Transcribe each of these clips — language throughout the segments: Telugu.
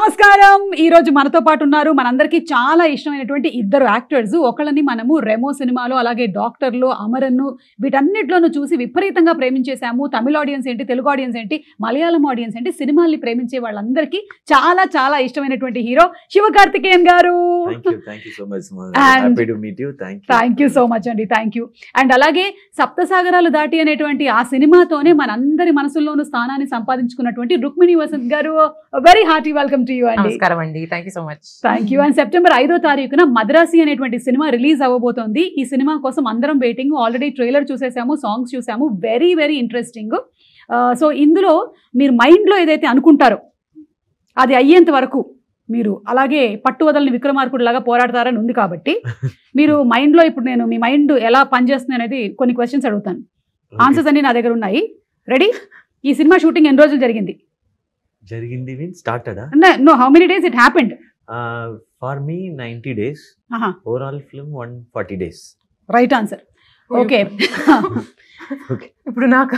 నమస్కారం. ఈ రోజు మనతో పాటు ఉన్నారు మనందరికీ చాలా ఇష్టమైనటువంటి ఇద్దరు యాక్టర్స్. ఒకళ్ళని మనము రెమో సినిమాలో, అలాగే డాక్టర్లో, అమరన్ను వీటన్నిటిలోనూ చూసి విపరీతంగా ప్రేమించేసాము. తమిళ ఆడియన్స్ ఏంటి, తెలుగు ఆడియన్స్ ఏంటి, మలయాళం ఆడియన్స్ ఏంటి, సినిమాల్ని ప్రేమించే వాళ్ళందరికీ చాలా చాలా ఇష్టమైనటువంటి హీరో శివకార్తికేయన్ గారు. థ్యాంక్ యూ సో మచ్ అండి. Thank you. అండ్ అలాగే సప్తసాగరాలు దాటి అనేటువంటి ఆ సినిమాతోనే మనందరి మనసుల్లోనూ స్థానాన్ని సంపాదించుకున్నటువంటి రుక్మిణి వసంత్ గారు. Very hearty welcome to you అండి. నమస్కారం అండి. Thank you so much. Thank you. And September 5వ తారీఖున మద్రాసి అనేటువంటి సినిమా రిలీజ్ అవ్వబోతోంది. ఈ సినిమా కోసం అందరం వెయిటింగ్. ఆల్రెడీ ట్రైలర్ చూసేసాము, సాంగ్స్ చూసాము. Very very interesting. సో ఇందులో మీరు మైండ్లో ఏదైతే అనుకుంటారో అది అయ్యేంత వరకు మీరు అలాగే పట్టు వదలని విక్రమార్కుడు లాగా పోరాడతారని ఉంది. కాబట్టి మీరు మైండ్లో ఇప్పుడు నేను మీ మైండ్ ఎలా పనిచేస్తుంది అనేది కొన్ని క్వశ్చన్స్ అడుగుతాను. ఆన్సర్స్ అన్ని నా దగ్గర ఉన్నాయి. రెడీ? ఈ సినిమా షూటింగ్ ఎన్ని రోజులు జరిగింది? started no, how many days it happened? For me 90 days. Overall film 140 days. Right answer. Okay. Okay. ఇప్పుడు నాకు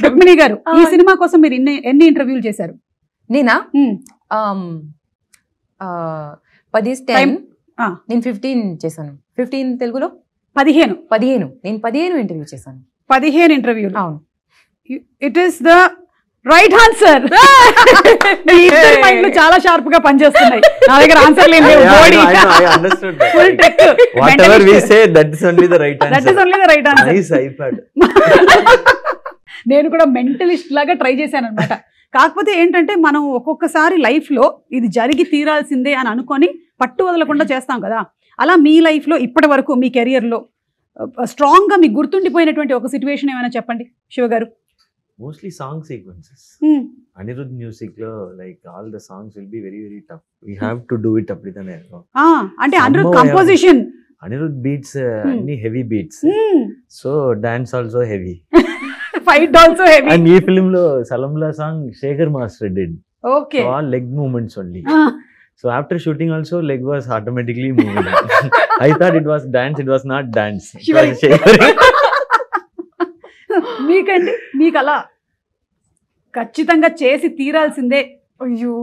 రుక్మిణి గారు, ఈ సినిమా కోసం మీరు ఎన్ని ఇంటర్వ్యూలు చేశారు? నేనా 10 నేను 15 చేశాను. 15 తెలుగులో 15 నేను 15 ఇంటర్వ్యూ చేశాను. 15 ఇంటర్వ్యూలు. అవును. It is the right answer. చాలా షార్ప్ గా పనిచేస్తున్నాయి. నా దగ్గర ఆన్సర్ లేదు. నేను కూడా మెంటలిస్ట్ లాగా ట్రై చేశాను అనమాట. కాకపోతే ఏంటంటే మనం ఒక్కొక్కసారి లైఫ్ లో ఇది జరిగి తీరాల్సిందే అని అనుకొని పట్టు వదలకుండా చేస్తాం కదా. అలా మీ లైఫ్ లో ఇప్పటి వరకు మీ కెరియర్ లో స్ట్రాంగ్ గా మీకు గుర్తుండిపోయినటువంటి ఒక సిచ్యువేషన్ ఏమైనా చెప్పండి శివ గారు. Mostly song sequences. Anirudh music lo, like all the songs will be very very tough. We have to do it up with an arrow. Ante Anirudh composition. Anirudh beats any heavy beats. So dance also heavy. Fight also heavy. And ee film lo Salamla song Shekhar Master did. Okay. So all leg movements only. So after shooting also leg was automatically moving. I thought it was dance, it was not dance. It was shivering. మీకండి, మీకు అలా ఖచ్చితంగా చేసి తీరాల్సిందే అయ్యో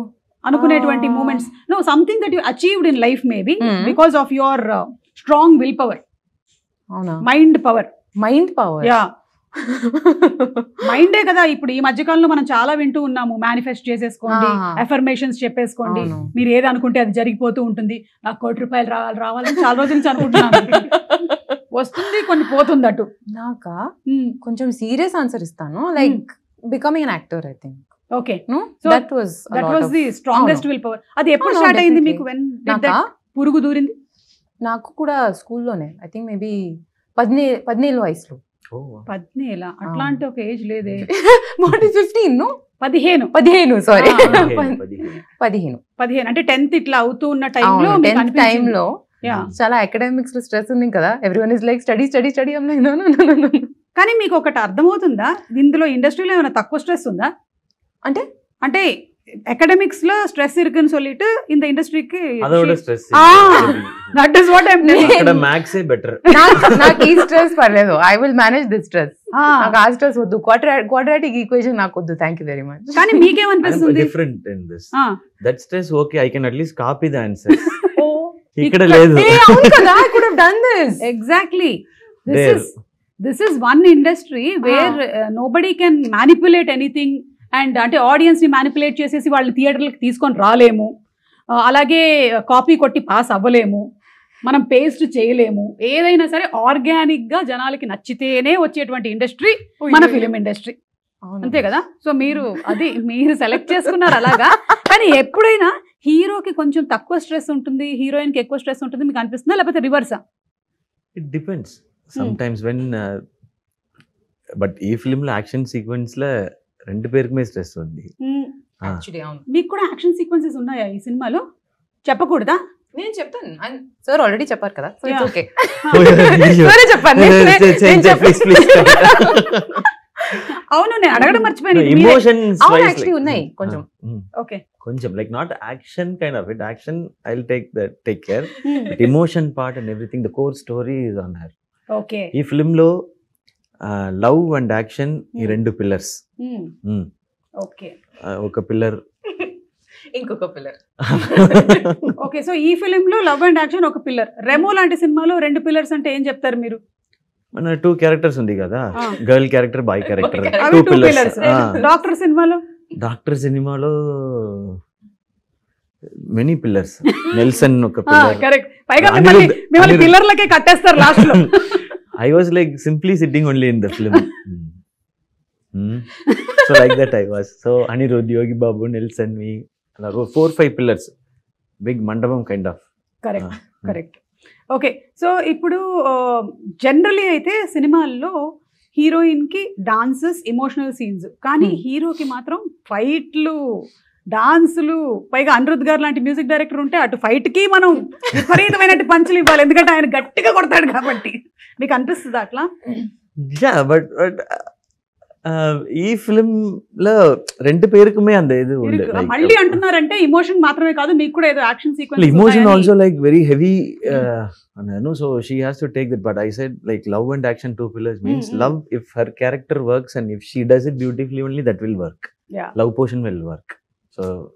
అనుకునేటువంటి moments? No, something that you achieved in life maybe because of your strong will power. అవునా? Mind power. యా, మైండే కదా. ఇప్పుడు ఈ మధ్యకాలంలో మనం చాలా వింటూ ఉన్నాము, మేనిఫెస్ట్ చేసేసుకోండి, అఫర్మేషన్స్ చెప్పేసుకోండి, మీరు ఏది అనుకుంటే అది జరిగిపోతూ ఉంటుంది. నాకు ₹1 రావాలని చాలా రోజుల నుంచి అనుకుంటున్నాను. వస్తుంది, కొన్ని పోతుంది. అటు నాకా కొంచెం సీరియస్ ఆన్సర్ ఇస్తాను. Like becoming an actor, I think. Okay. So that was the strongest will power. అది ఎప్పుడు స్టార్ట్ అయింది మీకు? పురుగు దూరింది? నాకు కూడా స్కూల్లోనే, ఐ థింక్ మేబీ 17 వయసులో. 17? అట్లా అంటే ఒక ఏజ్ లేదే. 15 సారీ 15 అంటే 10th ఇట్లా అవుతూ ఉన్న టైంలో చాలా అకాడమిక్స్ లో స్ట్రెస్ ఉంది కదా. Everyone is like study. కానీ మీకు ఒకటి అర్థమవుతుందా, ఇందులో ఇండస్ట్రీలో ఏమైనా తక్కువ స్ట్రెస్ ఉందా? అంటే అకాడమిక్స్ లో స్ట్రెస్ இருக்குன்னு சொல்லிட்டு இந்த ఇండస్ట్రీకి அதோட stress that is what I am telling. ఇక్కడ మ్యాథ్స్ ఏ బెటర్. నాకు ఈ స్ట్రెస్ పర్లేదు. I will manage this stress. నాకు ఆ స్ట్రెస్ వద్దు. క్వాడ్రాటిక్ ఈక్వేషన్ నాకు వద్దు. Thank you very much. కానీ మీకేమనిపిస్తుంది? Different in this. That stress okay, I can at least copy the answers. ఇక్కడ లేదు. అవును కదా, I could have done this. Exactly. This is one industry where nobody can manipulate anything. And అంటే ఆడియన్స్ ని మ్యానిపులేట్ చేసేసి వాళ్ళని థియేటర్లకు తీసుకొని రాలేము, అలాగే కాపీ కొట్టి పాస్ అవ్వలేము, మనం పేస్ట్ చేయలేము. ఏదైనా సరే ఆర్గానిక్ గా జనాలకి నచ్చితేనే వచ్చేటువంటి ఇండస్ట్రీ మన ఫిలిం ఇండస్ట్రీ. అంతే కదా. సో మీరు సెలెక్ట్ చేసుకున్నారు అలాగా. కానీ ఎప్పుడైనా హీరోకి కొంచెం తక్కువ స్ట్రెస్ ఉంటుంది, హీరోయిన్ కి ఎక్కువ స్ట్రెస్ ఉంటుంది మీకు అనిపిస్తుందా, లేకపోతే రివర్సా? It depends sometimes when. But ఈ ఫిల్మ్ లో యాక్షన్ సీక్వెన్స్ లో రెండు పేరుకి మీద స్ట్రెస్ ఉంది. మీకు కూడా యాక్షన్ సీక్వెన్సెస్ ఉన్నాయా ఈ సినిమాలో? చెప్పకూడదా? నేను చెప్తాను. సార్ ఆల్రెడీ చెప్పారు కదా, సో ఇట్స్ ఓకే. అవును, నేను అడగడం మర్చిపోయాను. ఎమోషన్స్ యాక్చువల్లీ ఉన్నాయి కొంచెం. ఓకే, కొంచెం like not action kind of it. Action I will take care. But emotion part and everything, the core story is on her. Okay. ఈ ఫిల్మ్ లో లవ్ అండ్ యాక్షన్ ఈ రెండు పిల్లర్స్. ఓకే. ఒక పిల్లర్ ఇంకొక పిల్లర్. ఓకే, సో ఈ ఫిలిం లో లవ్ అండ్ యాక్షన్ ఒక పిల్లర్. రెమో లాంటి సినిమాలో 2 పిల్లర్స్ అంటే ఏం చెప్తారు మీరు? మన 2 క్యారెక్టర్స్ ఉంది కదా, గర్ల్ క్యారెక్టర్, బాయ్ క్యారెక్టర్, అవి 2 2 పిల్లర్స్. డాక్టర్ సినిమాలో? డాక్టర్ సినిమాలో మెనీ పిల్లర్స్. నెల్సన్ ఒక పిల్లర్. కరెక్ట్. పైగా మిమ్మల్ని పిల్లర్లకే కట్టేస్తారు లాస్ట్ లో. I was like simply sitting only in the film. So like that I was. So Anirudh, Yogi Babu, Nelson, me, 4-5 pillars. Big mandapam kind of. Correct. Correct. Okay, so ఇప్పుడు జనరలీ అయితే సినిమాల్లో హీరోయిన్ కి డాన్సెస్, ఎమోషనల్ సీన్స్, కానీ హీరోకి మాత్రం ఫైట్లు, డాన్సులు, పైగా అనిరుద్ధ్ గారు లాంటి మ్యూజిక్ డైరెక్టర్ ఉంటే అటు ఫైట్ కి మనం విపరీతమైన పంచులు ఇవ్వాలి, ఎందుకంటే ఆయన గట్టిగా కొడతాడు కాబట్టి. మీకు అనిపిస్తుంది అట్లా? బట్ ఈ ఫిలిం లో 2 పేరుకుమే అంత ఇది ఉంది. మళ్ళీ అంటున్నారంటే ఎమోషన్ మాత్రమే కాదు, మీకు కూడా ఏదో action sequence. Emotion also like very heavy, and I know, so she has to take that. But I said like love and action 2 pillars means love. If her character works and if she does it beautifully, only that will work. Yeah. Love portion will work.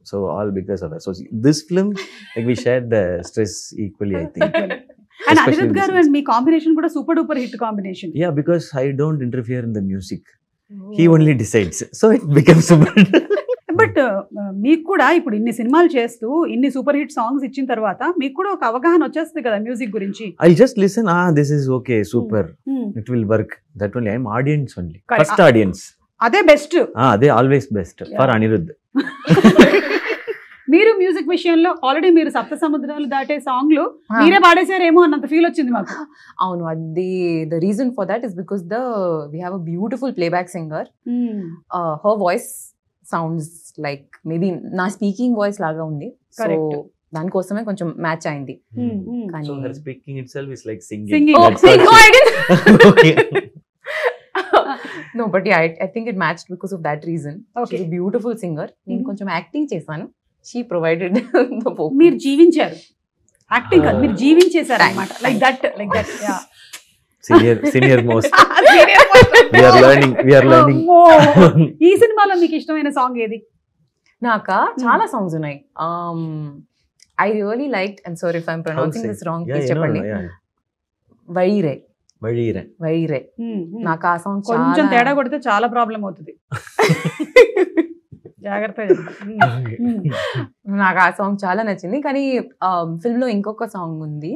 So all because of that. So this film, like we shared the stress equally, I think. And Anirudh garu and me combination kuda super duper hit combination. Yeah, because I don't interfere in the music. He only decides. So it becomes super. But మీకు కూడా ఇప్పుడు ఇన్ని సినిమాలు చేస్తూ ఇన్ని సూపర్ హిట్ సాంగ్స్ ఇచ్చిన తర్వాత మీకు కూడా ఒక అవగాహన వచ్చేస్తుంది కదా మ్యూజిక్ గురించి. I'll just listen, this is okay, super. It will work. That only I'm audience only. First audience. అదే బెస్ట్. అదే ఆల్వేస్ బెస్ట్ ఫర్ అనిరుద్ధ్. మీరు మ్యూజిక్ విషయంలో ఆల్రెడీ మీరు సప్త సముద్రాలు దాటే సాంగ్లు మీరే పాడేశారేమో అన్నంత ఫీల్ వచ్చింది మాకు. అవును, అది the reason for that is because we have a beautiful playback singer. Her voice sounds like maybe నా స్పీకింగ్ వాయిస్ లాగా ఉంది. సో దానికోసమే కొంచెం మ్యాచ్ అయింది. So her speaking itself is like singing. No, but yeah, I think it matched because of that reason. Okay. She's a beautiful singer. నేను కొంచెం యాక్టింగ్ చేశాను. She provided the vocals. మీరు జీవించారు, యాక్టింగ్ కాదు మీరు జీవించేశారు అన్నమాట. Like that yeah. Senior most. We are learning. ఈ సినిమాలో మీకు ఇష్టమైన సాంగ్ ఏది? నాకా చాలా సాంగ్స్ ఉన్నాయి. I really liked, I'm sorry if I'm pronouncing this wrong, please చెప్పండి. వైరే. నాకు ఆ సాంగ్ కొంచెం తేడా కొడితే చాలా ప్రాబ్లం అవుతుంది, జాగ్రత్తగా. నాకు ఆ సాంగ్ చాలా నచ్చింది. కానీ ఫిల్మ్ లో ఇంకొక సాంగ్ ఉంది,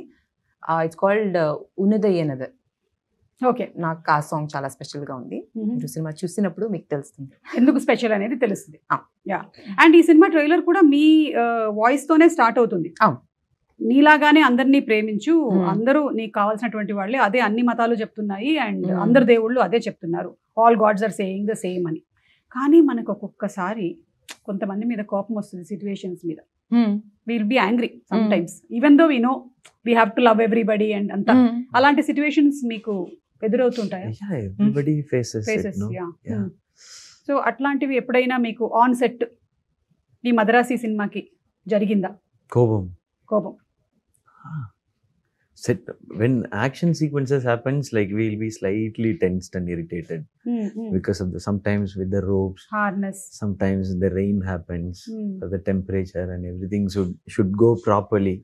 ఇట్స్ కాల్డ్ ఉన్నదయ్యనదర్. ఓకే, నాకు ఆ సాంగ్ చాలా స్పెషల్ గా ఉంది. మీరు సినిమా చూసినప్పుడు మీకు తెలుస్తుంది ఎందుకు స్పెషల్ అనేది తెలుస్తుంది. యా, అండ్ ఈ సినిమా ట్రైలర్ కూడా మీ వాయిస్ తోనే స్టార్ట్ అవుతుంది. నీలాగానే అందరినీ ప్రేమించు, అందరూ నీకు కావాల్సినటువంటి వాళ్ళే, అదే అన్ని మతాలు చెప్తున్నాయి అండ్ అందరు దేవుళ్ళు అదే చెప్తున్నారు, all gods are saying the same అని. కానీ మనకు ఒక్కొక్కసారి కొంతమంది మీద కోపం వస్తుంది, సిచ్యువేషన్స్ మీద. Will be angry some times even though we know we have to love everybody and అంతా. అలాంటి సిచ్యువేషన్స్ మీకు ఎదురవుతుంటాయా? Everybody faces it, no? Yeah. So అట్లాంటివి ఎప్పుడైనా మీకు ఆన్ సెట్ ఈ మద్రాసి సినిమాకి జరిగిందా కోపం? Set when action sequences happens, like we'll be slightly tensed and irritated because of sometimes with the ropes, harness, sometimes the rain happens, the temperature and everything should go properly.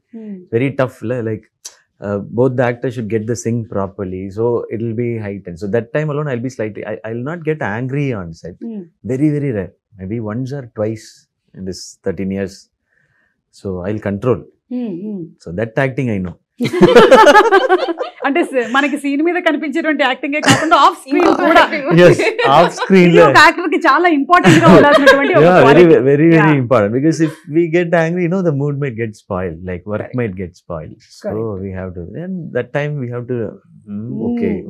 Very tough, like both the actors should get the sync properly, so it'll be heightened. So that time alone I'll be slightly, I'll not get angry on set. Very very rare, maybe once or twice in this 13 years. So I'll control. So that acting I know. అంటే మనకి సీన్ మీద కనిపించేటువంటి యాక్టింగే కాకుండా ఆఫ్ స్క్రీన్ కూడా. Yes, off screen ఒక యాక్టర్ కి చాలా ఇంపార్టెంట్ గా ఉండాల్సినటువంటి ఒక quality. Very important, because if we get angry, the mood might get spoiled, like work might get spoiled. So we have to, and that time we have to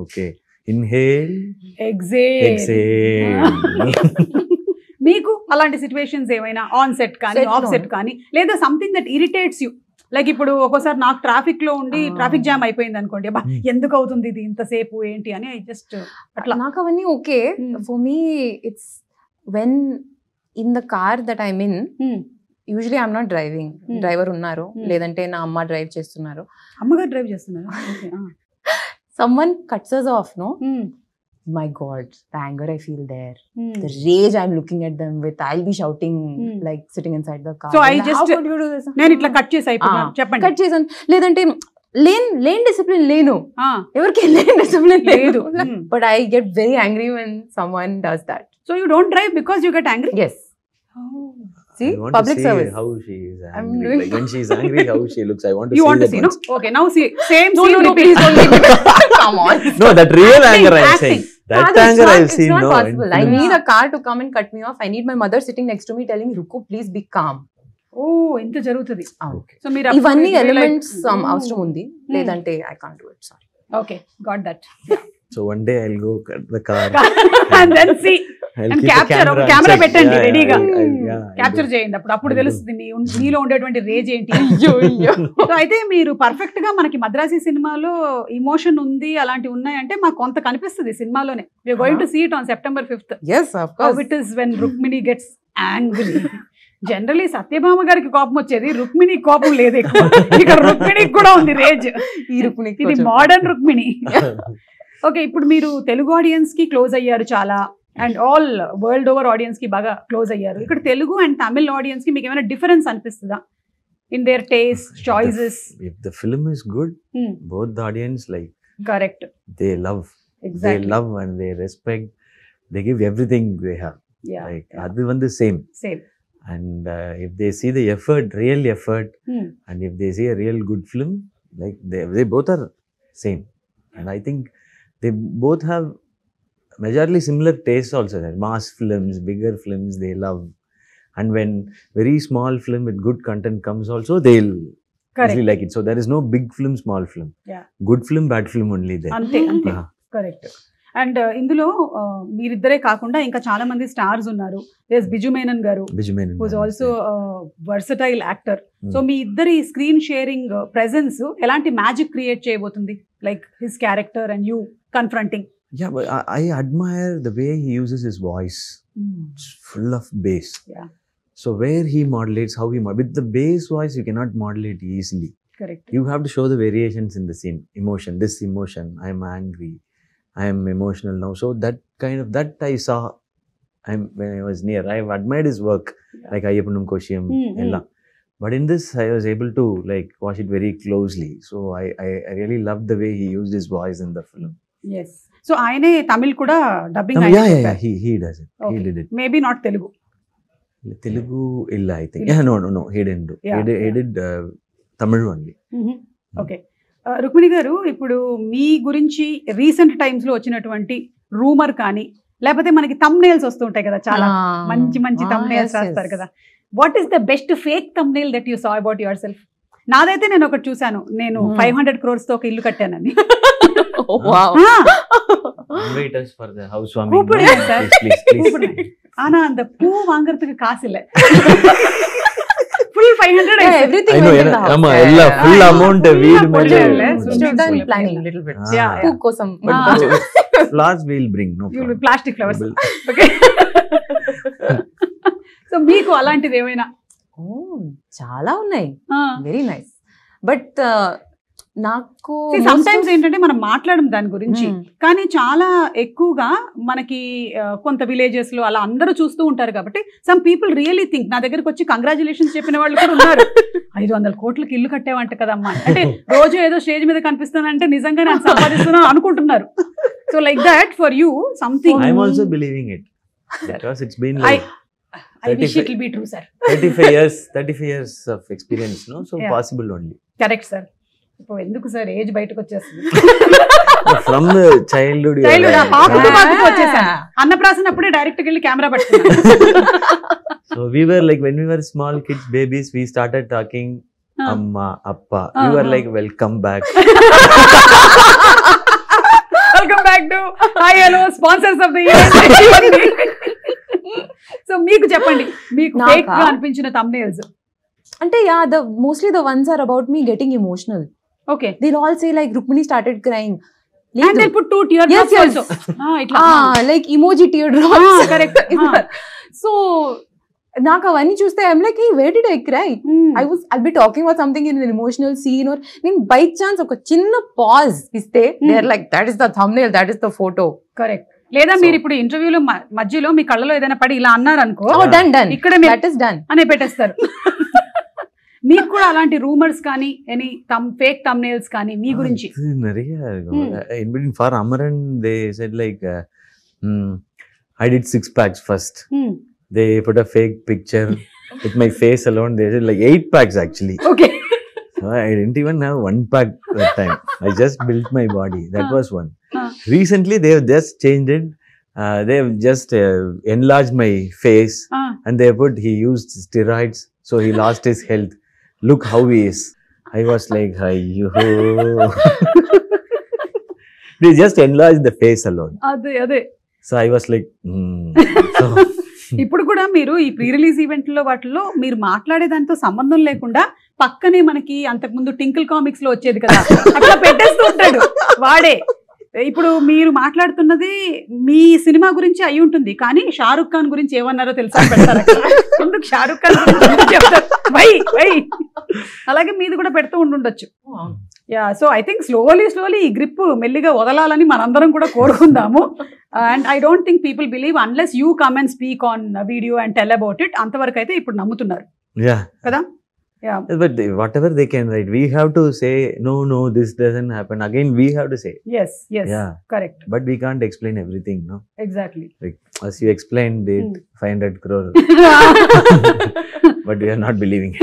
okay, inhale, exhale. మీకు అలాంటి సిచ్యువేషన్స్ ఏమైనా ఆన్ సెట్ కానీ ఆఫ్ సెట్ కానీ, లేదా something that irritates you? Like ఇప్పుడు ఒక్కోసారి నాకు ట్రాఫిక్ లో ఉండి ట్రాఫిక్ జామ్ అయిపోయింది అనుకోండి, అబ్బా ఎందుకు అవుతుంది ఇది ఇంతసేపు ఏంటి అని, ఐ జస్ట్ అట్లా. నాకు అవన్నీ okay. For me it's when in the car that I mean, usually I'm not driving, driver ఉన్నారు, లేదంటే నా అమ్మ డ్రైవ్ చేస్తున్నారు. అమ్మగారు డ్రైవ్ చేస్తున్నారు. Someone cuts us off, no? my God, the anger I feel there, the rage I'm looking at them with, I'll be shouting like sitting inside the car. So I How just could you do this? నేను ఇట్లా కట్ చేసి అయిపోయినాను చెప్పండి. కట్ చేసాను. లేదంటే లేని డిసిప్లిన్ లేను, Ah, ఎవరికి లేని డిసిప్లిన్ లేదు. లేదు. But I get very angry when someone does that. So you don't drive because you get angry? Yes. Oh. See, I want public to see service. how she is I'm angry. doing- Like when she's angry, how she looks. I want to You see want to that see, no? once. Okay, now see, same No, scene no, no, repeat. please don't leave me. Come on. No, that real Acting, anger I'm acting. saying. That Father, anger I've it's seen. not No, possible. I in- need a car to come and cut me off. I need my mother sitting next to me telling me, Ruko, please be calm. Oh, ఇంత జరుగుతుంది. Okay. So మీరు ఇవన్నీ అప్పుడు ఎలిమెంట్స్ like, అవసరం ఉంది, లేదంటే I can't do it. Sorry. Okay, got that. So one day I'll go cut the car. And then see, I'll and keep the capture, camera ఒక and కెమెరా check. పెట్టండి Yeah, రెడీగా. yeah, I'll capture do. చేయండి, అప్పుడు I'll do. తెలుస్తుంది మీలో ఉండేటువంటి రేజ్ ఏంటి. అయ్యో అయ్యో. సో అయితే మీరు పర్ఫెక్ట్ గా మనకి మద్రాసి సినిమాలో ఇమోషన్ ఉంది అలాంటివి ఉన్నాయంటే మాకు కొంత కనిపిస్తుంది సినిమాలోనే. We are going to see it on September 5th. Yes, of How course. it is when Rukmini gets angry. Generally Satyabhama గారికి కోపం వచ్చేది, రుక్మిణి కోపం లేదు ఎక్కువ. ఇక్కడ రుక్మిణికి కూడా ఉంది రేజ్. ఈ రుక్మిణికి ఇది కొంచెం- మోడర్న్ రుక్మిణి. ఓకే, ఇప్పుడు మీరు తెలుగు ఆడియన్స్ కి క్లోజ్ అయ్యారు చాలా, and all world over audience కి బాగా క్లోజ్ అయ్యారు. ఇక్కడ తెలుగు అండ్ తమిళ్ ఆడియన్స్ కి మీకు ఏమైనా డిఫరెన్స్ అనిపిస్తుందా in there taste, choices? If the film is good, both the audience like correct, they love, exactly. they love and they respect. They give everything they have. Like adu vandu same. Same. And if they see the effort, real effort, and if they see a real good film, like they both are same. And I think they both have majorly similar tastes also. That mass films, bigger films they love, and when very small film with good content comes also, they'll easily like it. So there is no big film, small film. Yeah. Good film, bad film only there. అంతే అంతే, Ah. కరెక్ట్. అండ్ ఇందులో మీరిద్దరే కాకుండా ఇంకా చాలా మంది స్టార్స్ ఉన్నారు. దేర్ బిజు మేనన్ గారు, Biju Menon. Who's also versatile actor. So మీ ఇద్దరి స్క్రీన్ షేరింగ్ ప్రెజెన్స్ ఎలాంటి మ్యాజిక్ క్రియేట్ చేయబోతుంది? Like his character and you confronting. Yeah, but I admire the way he uses his voice. It's full of bass. Yeah. So where he modulates, how he with the bass voice, you cannot modulate easily. Correct. You have to show the variations in the scene. Emotion, this emotion, I am angry, I am emotional now. So that kind of that I saw. When I was near, I admired his work, like Ayyapanam Koshiyam, ella. But in this, I was able to like watch it very closely. So I really loved the way he used his voice in the film. Yes. So ఆయనే తమిళ్ కూడా dubbing Yeah, he does it. He did it. Maybe not Telugu. Telugu illa, I think. Yeah, no, he didn't do. Yeah, He did Tamil only. Okay, Rukmini గారు, ఇప్పుడు మీ గురించి రీసెంట్ టైమ్స్ లో వచ్చినటువంటి రూమర్ కానీ, లేకపోతే మనకి thumbnails వస్తుంటాయి కదా, చాలా మంచి మంచి thumbnails రాస్తారు కదా. What is the best fake thumbnail that you saw about your self? నాదైతే నేను ఒకటి చూసాను, నేను 500 crores తో ఒక ఇల్లు కట్టానని. Invite us for the housewarming. கூப்பிடுங்க No? சார். Please. ஆனா அந்த பூ வாங்குறதுக்கு காசு இல்ல. full 500 everything I know, went in the house. Amma, ella full amount full weed amount. We've done planning a little bit. Yeah, Poo kosam. Flowers we'll bring, no you will problem. plastic flowers. We'll- okay. So మీకు అలాంటిది ఏమైనా? చాలా ఉన్నాయి, వెరీ నైస్. బట్ నాకు సమ్ టైమ్స్ ఏంటంటే మనం మాట్లాడడం దాని గురించి, కానీ చాలా ఎక్కువగా మనకి కొంత విలేజెస్ లో అలా అందరూ చూస్తూ ఉంటారు కాబట్టి సమ్ పీపుల్ రియలీ థింక్, నా దగ్గరకు వచ్చి కంగ్రాచులేషన్స్ చెప్పిన వాళ్ళు కూడా ఉన్నారు, 500 కోట్లకి ఇల్లు కట్టేవంట కదమ్మా, అంటే రోజు ఏదో స్టేజ్ మీద కనిపిస్తానంటే నిజంగా నేను సంపాదిస్తున్నాను అనుకుంటున్నారు. So like that for you something. I'm also believing it because it's been like I wish it will be true, sir. 35 years of experience, no? So Yeah. possible only. Correct, sir. ఇప్పుడు ఎందుకు సార్ ఏజ్ బయటకు వచ్చేస్తుంది? From the childhood. you are childhood like- పాకుతూ వచ్చేసాను. అన్నప్రాసన అప్పుడే డైరెక్ట్ వెళ్ళి కెమెరా పట్టుకున్నాను. So we were like, when we were small kids, babies, we started talking Amma, Appa. We were like, welcome back. Welcome back to hi hello sponsors of the year. So మీకు చెప్పండి, మీకు నాకా? ఫేక్ గా అనిపించిన thumbnails. అంటే mostly the ones are about me getting emotional. Okay, They'll all say like Rukmini started crying. and they put 2 tear Yes, drops yes. also. ఇట్లా Like emoji teardrops. correct. So నాకు అవన్నీ చూస్తే I'm like, hey, where did I cry? I'll be talking about something in an emotional scene, or నేను బై ఛాన్స్ ఒక చిన్న పాజ్ ఇస్తే they are like, that is the thumbnail, that is the photo. Correct. లేదా మీరు ఇప్పుడు ఇంటర్వ్యూలో మధ్యలో మీ కళ్ళలో ఏదైనా పడి ఇలా అన్నారు అనుకో, done. ఇక్కడ That is done. అనే పెట్టేస్తారు. మీకు కూడా అలాంటి రూమర్స్ కానీ ఎనీ ఫేక్ thumbnails కానీ మీ గురించి? நிறைய in between for Amaran they said like I did 6 packs first. They put a fake picture with my face alone. They said like 8 packs actually. Okay. So I didn't even have 1 pack that time. I just built my body. That was one. Recently they have just changed it. They have just enlarged my face and they put he used steroids, so he lost his health. Look how he is. I was like, ayyo. They just enlarged the face alone. అదే. So I was like, So, ఇప్పుడు కూడా మీరు ఈ ప్రీ రిలీజ్ ఈవెంట్లో వాటిల్లో మీరు మాట్లాడే దాంతో సంబంధం లేకుండా పక్కనే మనకి అంతకుముందు టింకిల్ కామిక్స్ లో వచ్చేది కదా, అట్లా పెట్టేస్తూ ఉంటాడు వాడే. ఇప్పుడు మీరు మాట్లాడుతున్నది మీ సినిమా గురించి అయి ఉంటుంది, కానీ షారుఖ్ ఖాన్ గురించి ఏమన్నారో తెలుసా పెడతారు. ఎందుకు షారుఖ్ ఖాన్ గురించి చెప్తారు? వై అలాగే మీది కూడా పెడుతూ ఉండుండొచ్చు. Ya, so I think slowly ఈ గ్రిప్ మెల్లిగా వదలాలని మనందరం కూడా కోరుకుందాము. And I don't think people believe unless you come and speak on video and tell about it. అంతవరకు అయితే ఇప్పుడు నమ్ముతున్నారు కదా. Yeah. But whatever they can write, we have to say no, this doesn't happen. Again, we have to say. Yes, Yeah. Correct. But we can't explain everything, no? Exactly. Like as you explained it, 500 crore. But we are not believing it.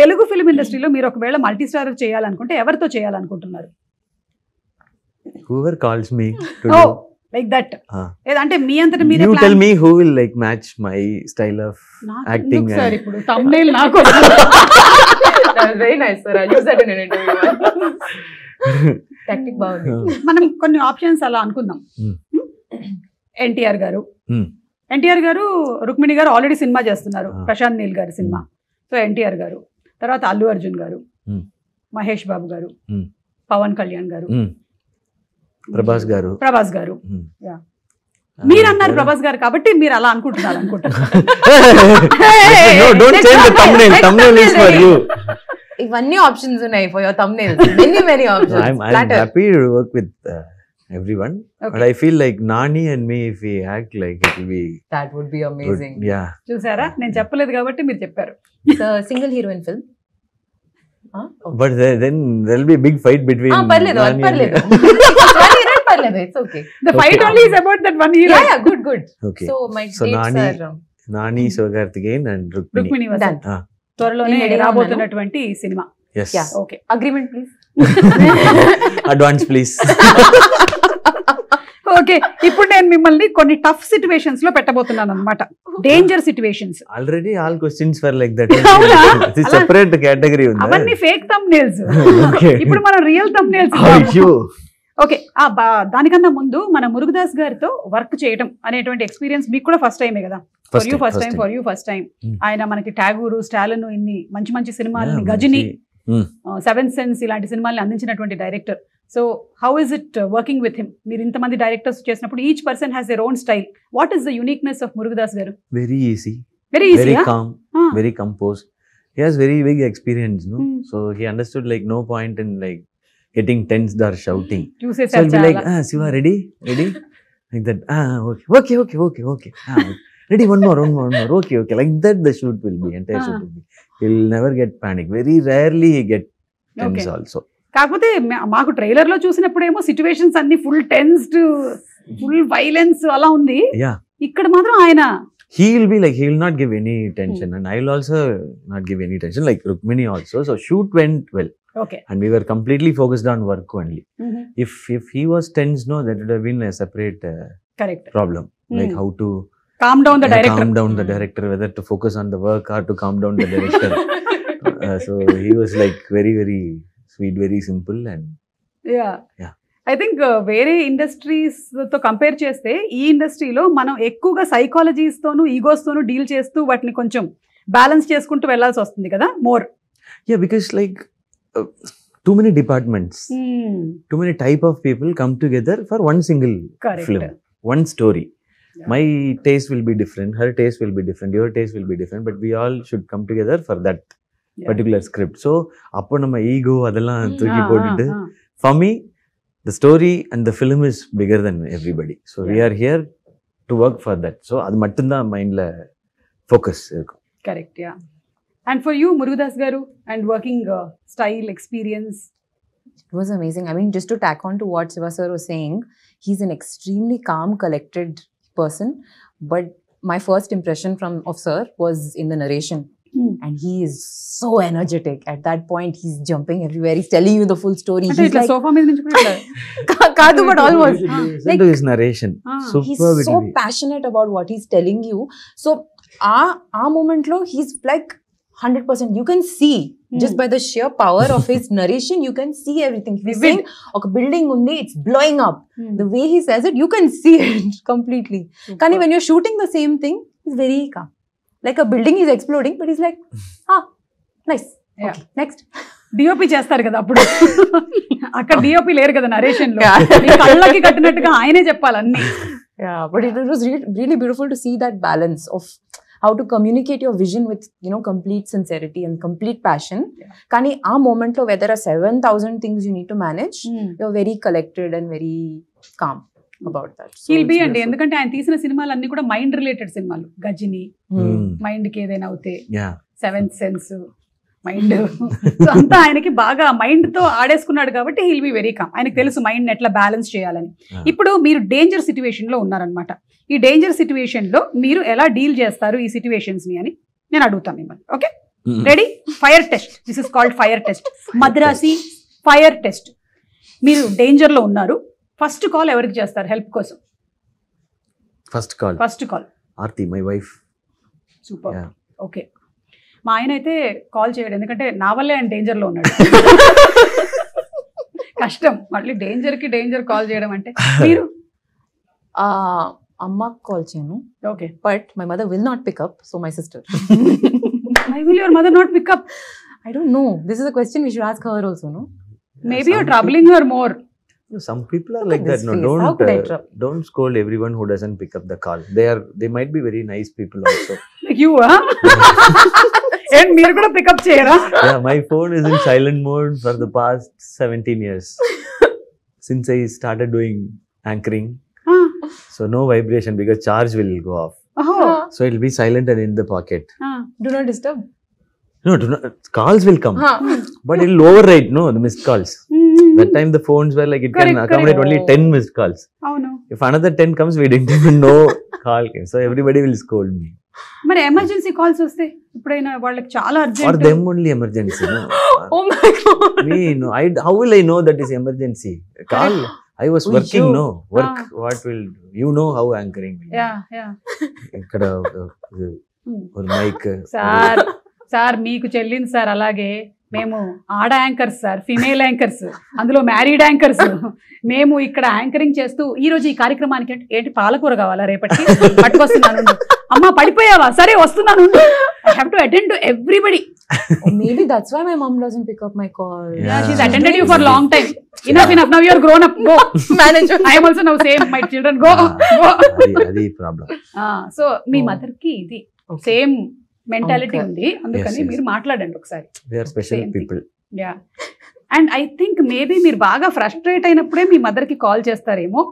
Telugu film ఇండస్ట్రీలో మీరు ఒకవేళ మల్టీ స్టారర్ చేయాలనుకుంటే ఎవరితో చేయాలనుకుంటున్నారు? Whoever calls me to Oh, do. like that. అంటే మీ అంతట మీరే You tell me who will like match my style of acting. Sir ఇప్పుడు thumbnail నాకు That was very nice, sir. I'll use that in an interview. Tactic బాగుంది. మనం కొన్ని ఆప్షన్స్ అలా అనుకుందాం. ఎన్టీఆర్ గారు రుక్మిణి గారు ఆల్రెడీ సినిమా చేస్తున్నారు, ప్రశాంత్ నీల్ గారి సినిమా. సో ఎన్టీఆర్ గారు, తర్వాత అల్లు అర్జున్ గారు, మహేష్ బాబు గారు, పవన్ కళ్యాణ్ గారు, ప్రభాస్ గారు. మీరు అన్నారు ప్రభాస్ గారు కాబట్టి మీరు అలా అనుకుంటున్నారు అనుకుంటారు. No, don't change the thumbnail. Thumbnail is for you. ఇవన్నీ ఆప్షన్స్ ఉన్నాయి for your thumbnails. Many options. I'm happy to work with everyone. Okay. But I feel like Nani and me, if we act like it will be. That would be amazing. Good. Yeah. చూసారా, నేను చెప్పలేదు కాబట్టి మీరు చెప్పారు. It's a single heroine film. But then there will be a big fight between. Parledu. It's okay. The fight only is about that one hero. Yeah, good. Okay. So my dates are Nani, Sivakarthikeyan and Rukmini Vasan. త్వరలోనే రాబోతున్నటువంటి cinema. Yes. Okay. Agreement please. Advance please. Okay, ఇప్పుడు నేను మిమ్మల్ని కొన్ని టఫ్ సిచ్యువేషన్స్ లో పెట్టబోతున్నాను అన్నమాట. Danger situations. Already all questions were like that. It's a separate category ఉంది. అవన్నీ ఫేక్ thumbnails. ఇప్పుడు మనం రియల్ thumbnails. ఓకే, దానికన్నా ముందు మన మురుగదాస్ గారితో వర్క్ చేయడం అనేటువంటి ఎక్స్పీరియన్స్ మీకు కూడా ఫస్ట్ టైమే కదా? For you first time. ఆయన మనకి టాగూరు, స్టాలిన్, ఇన్ని మంచి సినిమాలని, గజని, సెవెన్ సెన్స్ ఇలాంటి సినిమాల్ని అందించినటువంటి director. So how is it working with him? మీరు ఇంతమంది డైరెక్టర్స్ చేసినప్పుడు each person has their own style. What is the uniqueness of Murugadoss గారు? Very easy. Very calm, very composed. He has very big experience, no? So he understood like no point in like getting tensed or shouting. So he'll be like, Siva, ready? Like that. Okay. Ready, one more. Okay. Like that the shoot will be, entire shoot will be. He'll never get panic. Very rarely he get tense also. కాకపోతే మాకు ట్రైలర్ లో చూసినప్పుడేమో సిచ్యువేషన్స్ అన్ని ఫుల్ టెన్స్డ్, ఫుల్ వైలెన్స్ అలా ఉంది. ఇక్కడ మాత్రం ఆయన he will be like, he will not give any tension and I will also not give any tension, like Rukmini also. So shoot went well. Okay. And we were completely focused on work only. If he was tense, no, that would have been a separate correct problem. Like how to calm down the director, whether to focus on the work or to calm down the director. So he was like very, very sweet, very simple and yeah. I think వేరే ఇండస్ట్రీస్ తో కంపేర్ చేస్తే ఈ ఇండస్ట్రీలో మనం ఎక్కువగా సైకాలజీస్ తోను, ఈగోస్ తోను డీల్ చేస్తూ వాటిని కొంచెం బ్యాలెన్స్ చేసుకుంటూ వెళ్లాల్సి వస్తుంది కదా, more. Yeah, because like too many departments, too many type of people come together for one single film, one story. My taste will be different, her taste will be different, your taste will be different, but we all should come together for that particular script. So appo nama ego adella thooki potittu, for me the story and the film is bigger than everybody. So we are here to work for that. So அது மட்டும்தான் மைண்ட்ல ஃபோக்கஸ் இருக்கும். Correct, yeah. And for you, Murugadas garu, and working style experience? It was amazing. I mean, just to tack on to what Siva sir was saying, he's an extremely calm, collected person. But my first impression of sir was in the narration. And he is so energetic. At that point, he's jumping everywhere. He's telling you the full story. He's like, sofa మీద నుంచి కూడా Kadu, but almost. Listen to his narration. He's Superb it so will be. passionate about what he's telling you. So, our moment lo, he's like 100%. You can see, just by the sheer power of his narration, you can see everything. He's saying, okay, building undi, it's blowing up. The way he says it, you can see it completely. Kani, when you're shooting the same thing, he's very calm. Like a building is exploding, but he's like, nice. Yeah. Okay, next. DOP చేస్తారు కదా అప్పుడు, అక్కడ డిఓపి లేరు కదా నరేషన్ లో, మీ కళ్ళకి కట్టినట్టుగా ఆయనే చెప్పాలి అన్ని. Yeah, but it was really beautiful to see that balance of how to communicate your vision with, you know, complete sincerity and complete passion. Kani our moment lo where there are 7,000 things you need to manage, you're very collected and very calm about that. So he'll be అండి, ఎందుకంటే ఆయన తీసిన సినిమాలు అన్ని కూడా మైండ్ రిలేటెడ్ సినిమాలు. గజిని మైండ్ కి ఏదైనా అవుతే, సెవెంత్ సెన్స్ మైండ్, సో అంతా ఆయనకి బాగా మైండ్ తో ఆడేసుకున్నాడు కాబట్టి హీల్ బి వెరీ కామ్. ఆయనకి తెలుసు మైండ్ ఎట్లా బ్యాలెన్స్ చేయాలని. ఇప్పుడు మీరు డేంజర్ సిచ్యువేషన్ లో ఉన్నారనమాట. ఈ డేంజర్ సిచ్యువేషన్ లో మీరు ఎలా డీల్ చేస్తారు ఈ సిచ్యువేషన్స్ ని అని నేను అడుగుతాను మిమ్మల్ని. Okay, ready? Fire test. This is called fire test, Madrasi fire test. మీరు డేంజర్ లో ఉన్నారు, ఫస్ట్ కాల్ ఎవరికి చేస్తారు హెల్ప్ కోసం? First call Aarti, my wife. Super. Okay, మా ఆయన అయితే కాల్ చేయడు, ఎందుకంటే నా వల్లే ఆయన డేంజర్ లో ఉన్నాడు. కష్టం మళ్ళీ డేంజర్ కాల్ చేయడం అంటే. మీరు? Amma call cheyanu. Okay, but my mother will not pick up, so my sister. Why will your mother not pick up? I don't know. This is a question we should ask her also, no? Maybe you're troubling her more. Some people are like that. No, don't scold everyone who doesn't pick up the call. They might be very nice people also. Like you, huh? And మీరు కూడా పికప్ చేయరా? Yeah, my phone is in silent mode for the past 17 years since I started doing anchoring. So no vibration because charge will go off. So it will be silent and in the pocket. Do not disturb. No, calls will come, but it will override the missed calls. That time the phones were like it can accommodate only 10 missed calls. If another 10 comes, we didn't even know call came. So everybody will scold me. మరి ఎమర్జెన్సీ కాల్స్ వస్తే ఇప్పుడైనా వాళ్ళకి చాలా urgent. For them only emergency, no? Oh my god. Me, no. How will I know that is emergency? Call. I was working, no. Work. What will you know how anchoring? Yeah. ikkada or mic. Sir మీకు చెల్లింది సార్, అలాగే మేము ఆడ యాంకర్స్ సార్, ఫిమేల్ యాంకర్స్, అందులో మ్యారీడ్ యాంకర్స్. మేము ఇక్కడ యాంకరింగ్ చేస్తూ ఈ రోజు ఈ కార్యక్రమానికి ఏంటి పాలకూర కావాలా రేపటికి పట్టుకొస్తున్నాను. అమ్మా పడిపోయావా? సరే వస్తున్నాను. I have to attend to everybody. Maybe that's why my mom doesn't pick up my call. Yeah, she's attended you for long time. Enough. Now you are grown up. Go. Manager. I am also now same. My children go. Adi problem. So me mother కి ఇది సేమ్ మెంటాలిటీ ఉంది, అందుకని మీరు మాట్లాడండి ఒకసారి. They are special people. Yeah. And I think maybe మీరు బాగా ఫ్రస్ట్రేట్ అయినప్పుడే మీ మదర్ కి కాల్ చేస్తారేమో.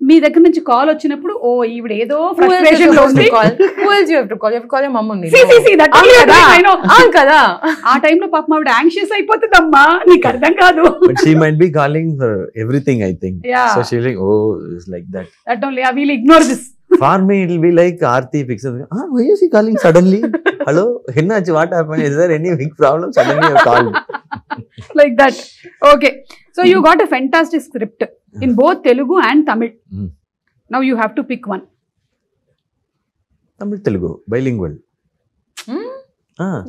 మీ దగ్గర నుంచి కాల్ వచ్చినప్పుడు ఓ ఈవిడ ఏదో ఫ్రస్ట్రేషన్ లో ఉంది. Who else you have to call? You have to call your mom only. See, that only I know. కదా ఆ టైం లో పాపం ఆవిడ యాంగ్షియస్ అయిపోతుందమ్మా, నీకు అర్థం కాదు. But she might be calling for everything, I think. Yeah. So she's like, oh, it's like that. That only I will ignore this. For me, it will be like Aarti picks up. Why is he calling suddenly? Hello, Hinnachi, what happened? Is there any big problem? Suddenly you called. Like that. Okay. So you got a fantastic script in both Telugu and Tamil. Now you have to pick one. Tamil, Telugu, bilingual.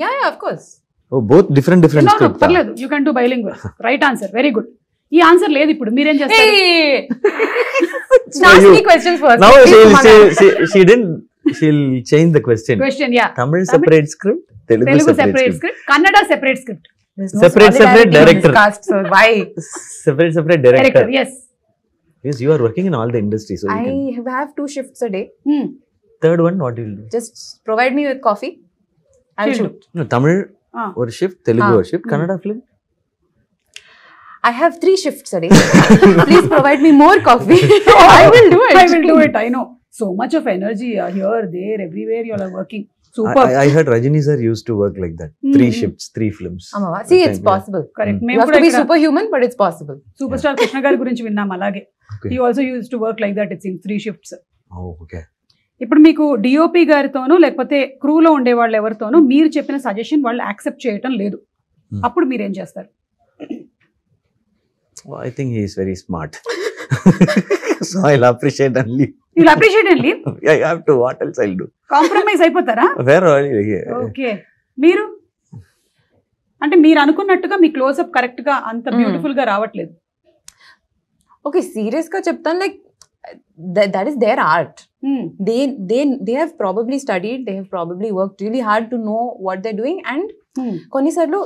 Yeah, of course. Oh, both different No, script. parledu. You can do bilingual. Right answer. Very good. ఈ ఆన్సర్ లేదు ఇప్పుడు, మీరేం చేస్తారు? Ask me questions first. Now she'll change the question. Yeah. Tamil separate script, Telugu separate script, Kannada separate script. Separate director. So why? Separate director. Yes. Yes, you are working in all the industries. So I have 2 shifts a day. Third one, what will you do? Just provide me with coffee. I'll shoot. No, Tamil or shift, Telugu or shift, Kannada film. I have 3 shifts a day. Please provide me more coffee. I will do it. I will do it. I know. So much of energy here, there, everywhere you are working. Super. I heard Rajini sir used to work like that. 3 shifts, 3 films. See, it's possible. Correct. You have to be superhuman, but it's possible. Super star Krishna గారి గురించి విన్నాం అలాగే. Okay. He also used to work like that. It's in 3 shifts. Oh, okay. ఇప్పుడు మీకు డిఓపి గారితోనో లేకపోతే క్రూలో ఉండే వాళ్ళు ఎవరితోనో మీరు చెప్పిన సజెషన్ వాళ్ళు యాక్సెప్ట్ చేయటం లేదు, అప్పుడు మీరు ఏం చేస్తారు? Well, I think he is very smart. So I'll appreciate and leave. You'll appreciate and leave? I have to. What else I'll do? Compromise అయిపోతారా? Where are you? ఓకే. మీరు అంటే మీరు అనుకున్నట్టుగా మీ క్లోజ్అప్ కరెక్ట్ గా అంత బ్యూటిఫుల్ గా రావట్లేదు. Okay, serious ka cheptan, like that is their art. They have probably studied, they have probably worked really hard to know what they're doing, and konisarlu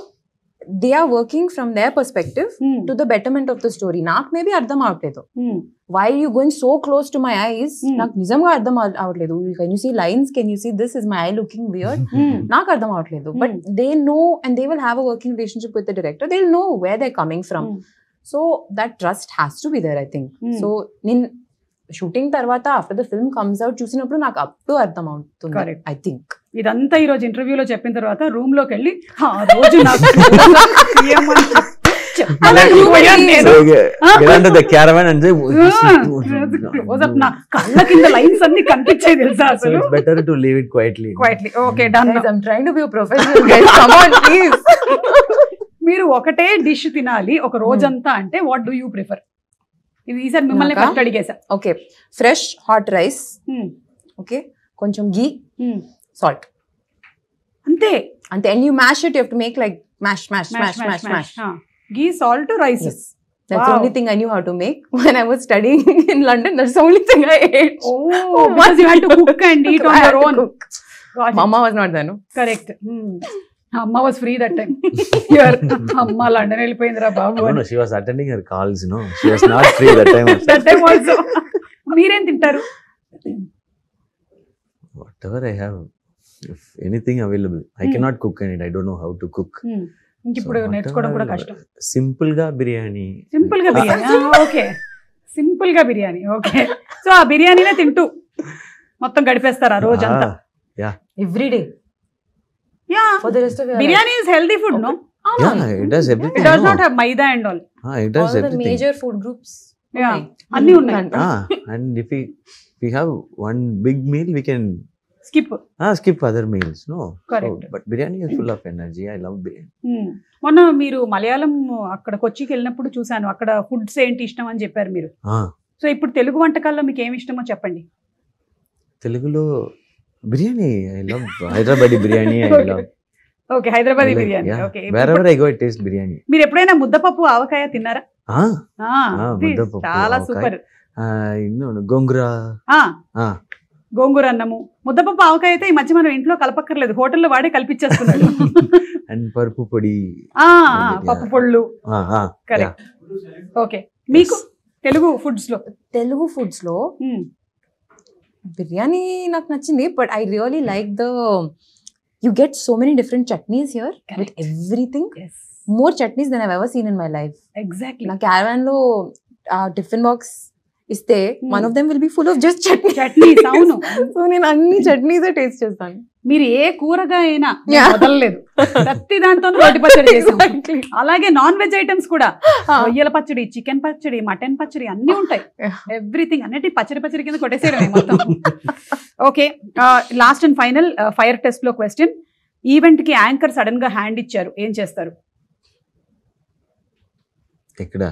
they are working from their perspective to the betterment of the story. Nak maybe ardham avutledu. Why are you going so close to my eyes? Nak nijamga ardham avutledu. Can you see lines? Can you see this? Is my eye looking weird? Nak ardham avutledu. But they know, and they will have a working relationship with the director. They'll know where they're coming from. So that trust has to be there, I think. So nin shooting tarvata, after the film comes out, చూసినప్పుడు నాకు అప్పుడు అర్థం అవుతుంది, I think. ఇదంతా ఈ రోజు ఇంటర్వ్యూలో చెప్పిన తర్వాత రూమ్ లోకి వెళ్ళి ఆ రోజు నాకు కళ్ళ కింద లైన్స్ అన్ని కనిపించాయి తెలుసా అసలు. Better to leave it quietly. Okay, done. I'm trying to be a professional, guys. Come on, please. మీరు ఒకటే డిష్ తినాలి ఒక రోజంతా అంటే వాట్ డూ యూ ప్రిఫర్? ఇది ఈసారి మిమ్మల్ని ఫస్ట్ అడిగేసా. Okay, fresh hot rice, okay, కొంచెం ఘీ, సాల్ట్, అంతే. and you mash it. You have to make like mash. Ghee, salt, rice. Yes. That's the only thing I knew how to make when I was studying in London. That's the only thing I ate. Oh, because you had to cook and eat on your own. Mama was not there, no? Correct. Amma was free that time. Here, Amma London వెళ్ళిపోయిందిరా బాబు. No, she was attending her calls, no. She was not free that time also. That time also. మీరేం తింటారు? Whatever I have, if anything available. I cannot cook and I don't know how to cook. ఇప్పుడు నేర్చుకోవడం కూడా కష్టం. సింపుల్ గా బిర్యానీ. ఓకే, సింపుల్ గా బిర్యానీ. ఓకే, సో ఆ బిర్యానీనే తింటూ మొత్తం గడిపేస్తారా రోజంతా? Every day. Yeah, for the rest of your biryani life. is healthy food, no? Yeah, it does everything. It does not have maida and all. It does all everything. the major food groups. Yeah, anni unnai. And if we have one big meal, we can skip other meals, no? Correct. So, but biryani is full of energy. I love biryani. మొన్న మీరు మలయాళం అక్కడ కొచ్చికి వెళ్ళినప్పుడు చూసాను, అక్కడ ఫుడ్స్ ఏంటి ఇష్టం అని చెప్పారు మీరు. సో ఇప్పుడు తెలుగు వంటకాల్లో మీకు ఏమి ఇష్టమో చెప్పండి. తెలుగులో biryani, I love Hyderabadi biryani. I love. Okay, Hyderabadi biryani. Okay. Wherever I go, I taste biryani. మీరు ఎప్పుడైనా ముద్దపప్పు ఆవకాయ తిన్నారా? ముద్దపప్పు చాలా సూపర్. గోంగూర, గోంగూర అన్నము, ముద్దపప్పు ఆవకాయ అయితే ఈ మధ్య మనం ఇంట్లో కలపక్కర్లేదు, హోటల్లో వాడే కలిపించేస్తున్నాడు. అండ్ పరుపు పొడి, పప్పు పొళ్ళు. కరెక్ట్. ఓకే, మీకు తెలుగు ఫుడ్స్ లో బిర్యానీ నాకు నచ్చింది, but I really like the you get so many different chutneys here. Correct. With everything. Yes. More chutneys than I've ever seen in my life. Exactly. Na caravan lo tiffin box iste one of them will be full of just chutneys. Avunu. So nenu anni chutneys taste chestanu. మీరు ఏ కూరగా అయినా వదలలేదు, ప్రతి దాంతో రోటి పచ్చడి చేసాం. అలాగే నాన్ వెజ్ ఐటమ్స్ కూడా, రొయ్యల పచ్చడి, చికెన్ పచ్చడి, మటన్ పచ్చడి అన్ని ఉంటాయి. ఎవ్రీథింగ్ అన్నిటి పచ్చడి కింద కొట్టేసేయడమే మొత్తం. Okay, last and final fire test లో క్వశ్చన్. ఈవెంట్ కి యాంకర్ సడన్ గా హ్యాండ్ ఇచ్చారు, ఏం చేస్తారు? ఇక్కడ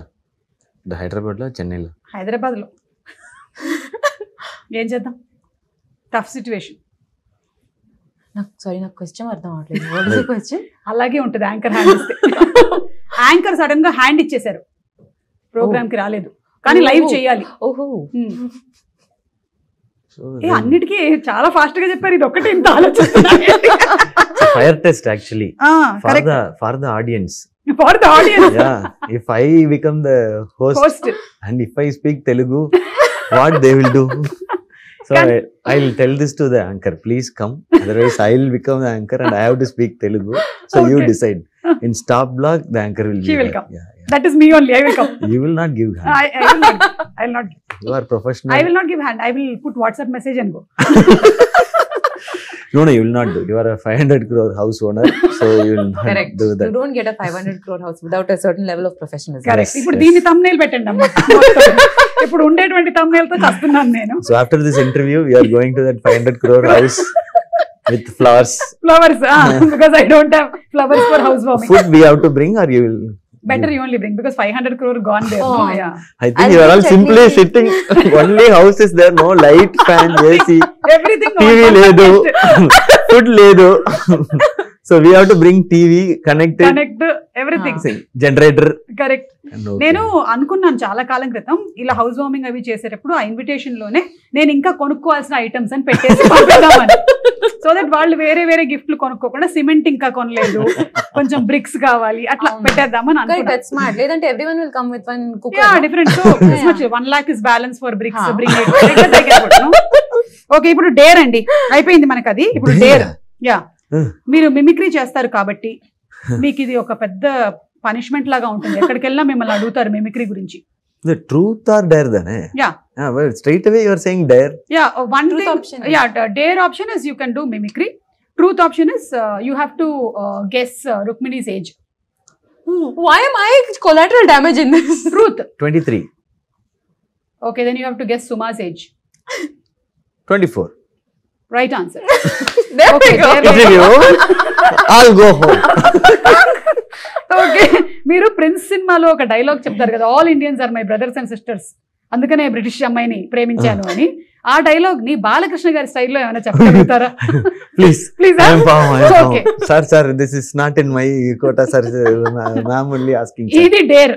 హైదరాబాద్ లో, చెన్నైలో? హైదరాబాద్ లో. ఏం చేద్దాం? Tough situation. నాకు క్వశ్చన్ అర్థం అవ్వట్లేదు. అలాగే ఉంటుంది యాంకర్ హ్యాండ్ ఇస్తే. యాంకర్ సడన్ గా హ్యాండ్ ఇచ్చేసారు, ప్రోగ్రామ్ కి రాలేదు కానీ లైవ్ చేయాలి. ఓహో, అన్నిటికీ చాలా ఫాస్ట్ గా చెప్పారు, ఇది ఒకటి ఇంత ఆలోచిస్తున్నా. Fire test actually for the audience. Yeah, if I become the host and if I speak Telugu, what they will do? So I'll tell this to the anchor, please come, otherwise I'll become the anchor and I have to speak Telugu. So you decide. In stop block, the anchor will be there. She will come. Yeah. That is me only. I will come. You will not give hand. I will not. I will not. You are professional. I will not give hand. I will put WhatsApp message and go. No, you will not do. You are a 500 crore house owner, so you will not Correct. do You that. don't get a 500 crore house without a certain level of professionalism. Correct. Yes, ఇప్పుడు yes. దీన్ని thumbnail పెట్టండి అమ్మా. ఇప్పుడు ఉండేటువంటి thumbnail తో చస్తున్నాను నేను. So after this interview, we are going to that 500 crore house with flowers. Flowers, because I don't have flowers for housewarming. Food we have to bring, or you will. Better you only bring because 500 crore gone there. No? Oh. Yeah. I think I'll you are all bring simply chutney. sitting. Only house is there, no light, fan, AC, Everything. TV ledu, food ledu. So we have to bring TV, connected, Connect everything. generator. Correct. And okay. నేను అనుకున్నాను చాలా కాలం క్రితం ఇలా హౌస్ వార్మింగ్ అవి చేసేటప్పుడు ఆ ఇన్విటేషన్ లోనే నేను ఇంకా కొనుక్కోవాల్సిన ఐటమ్స్ అని పెట్టేసి పంపిద్దామని. సో దట్ వాళ్ళు వేరే వేరే గిఫ్ట్లు కొనుక్కోకుండా సిమెంట్ ఇంకా కొనలేదు, కొంచెం బ్రిక్స్ కావాలి అట్లా పెట్టేద్దామని Correct, అనుకున్నాను. that's smart. లేదంటే everyone will come with one cooker. Yeah, no? different. So this much 1 lakh is balance for bricks. Huh. Bring it. Like that I can put, no? Okay, ఇప్పుడు డేర్ అండి అయిపోయింది మనకు అది. ఇప్పుడు డేర్. యా, మీరు మిమిక్రీ చేస్తారు కాబట్టి మీకు ఇది ఒక పెద్ద పనిష్మెంట్ లాగా ఉంటుంది. ఎక్కడికి వెళ్ళినా మిమ్మల్ని అడుగుతారు మిమిక్రీ గురించి. The truth or dare then? Yeah. Well, straight away you are saying dare. Yeah, one Truth thing. option. Yeah, dare option is you can do mimicry. Truth option is you have to guess Rukmini's age. Why am I collateral damage in this? Truth. 23. Okay, then you have to guess Suma's age. 24. Right answer. There Okay, we go. there we Interview. I'll go home. Okay, మీరు ప్రిన్స్ సినిమాలో ఒక డైలాగ్ చెప్తారు కదా, all Indians are my brothers and sisters, అందుకనే బ్రిటిష్ అమ్మాయిని ప్రేమించాను అని. ఆ డైలాగ్ ని బాలకృష్ణ గారి స్టైల్లో ఏమైనా చెప్పగలుగుతారా? Please. Please, I am found. Okay. Sir, this is not in my quota, sir. Ma'am only asking. Sir. ఇది డేర్.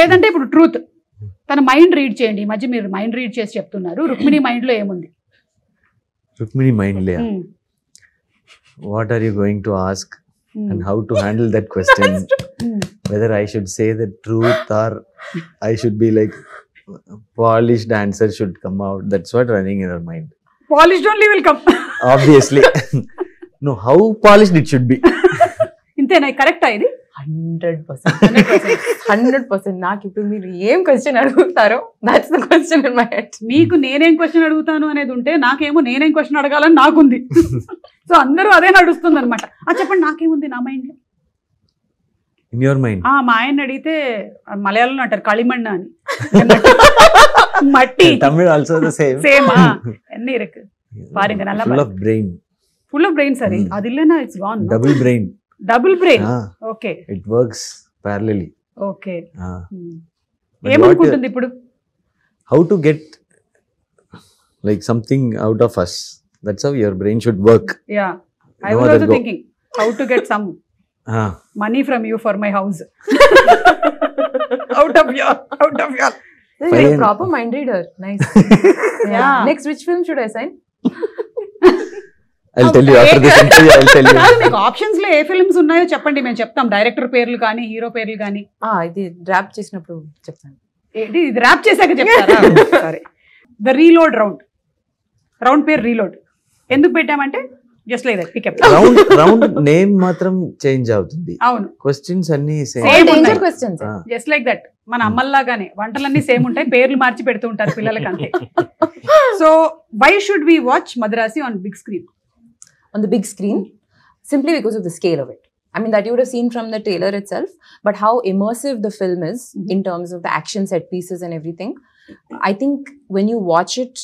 లేదంటే ఇప్పుడు ట్రూత్. తన మైండ్ రీడ్ చేయండి. ఈ మధ్య మీరు మైండ్ రీడ్ చేసి చెప్తున్నారు. రుక్మిణి మైండ్ లో ఏముంది? Rukmini mind layer. What are you going to ask and how to handle that question? Whether I should say the truth or I should be like polished answer should come out. That's what running in her mind. Polished only will come. Obviously. No, how polished it should be. ఇంతేనా? కరెక్టా ఇది? 100%. నాకు ఇప్పుడు మీరు ఏం క్వశ్చన్ అడుగుతారో that's the question in my head. మీకు నేనేం క్వశ్చన్ అడుగుతాను అనేది ఉంటే నాకేమో నేనేం క్వశ్చన్ అడగాలని నాకుంది. సో అందరూ అదే నడుస్తుంది అనమాట. చెప్పండి నాకేముంది నా మైండ్ లో? In your mind. మా ఆయన అడిగితే మలయాళంలో అంటారు களிமண் అని. మట్టి. Tamil also the same. Same. ఎన్ని ఇருக்கு பாருங்க நல்லா Full of brain. Full of brain. సరే అది లేనా? It's gone. Double brain. Double brain. Ah, okay it works parallelly. Okay. Ah. But ఏమనుకుంటుంది ఇప్పుడు? how to get like something out of us. That's how your brain should work. Yeah, I No was other also go. Thinking how to get some Ah. money from you for my house. out of your You're a proper mind reader. Nice. Yeah. Next, which film should I sign? I'll tell you after this interview. I'll tell you. కాదు, మీకు ఆప్షన్స్ లో ఏ ఫిల్మ్స్ ఉన్నాయో చెప్పండి, మేము చెప్తాం. డైరెక్టర్ పేర్లు కానీ హీరో పేర్లు కానీ. ఇది డ్రాప్ చేసినప్పుడు చెప్తాను. ఏంటి ఇది ర్యాప్ చేశాక చెప్తారా? సారీ. ద రీలోడ్ రౌండ్ పేరు రీలోడ్. ఎందుకు పెట్టామంటే just like that pickup. Round name మాత్రం చేంజ్ అవుతుంది. అవును, క్వశ్చన్స్ అన్ని Same సేమ్. డేంజర్ ఉన్నాయి. క్వశ్చన్స్. Just like that. మన అమ్మల్లాగానే వంటలన్నీ సేమ్ ఉంటాయి, పేర్లు మార్చి పెడుతూ ఉంటారు పిల్లలకి అంతే. So why should we watch Madrasi on big screen? On the big screen, simply because of the scale of it. I mean, that you would have seen from the trailer itself, but how immersive the film is in terms of the action set pieces and everything. I think when you watch it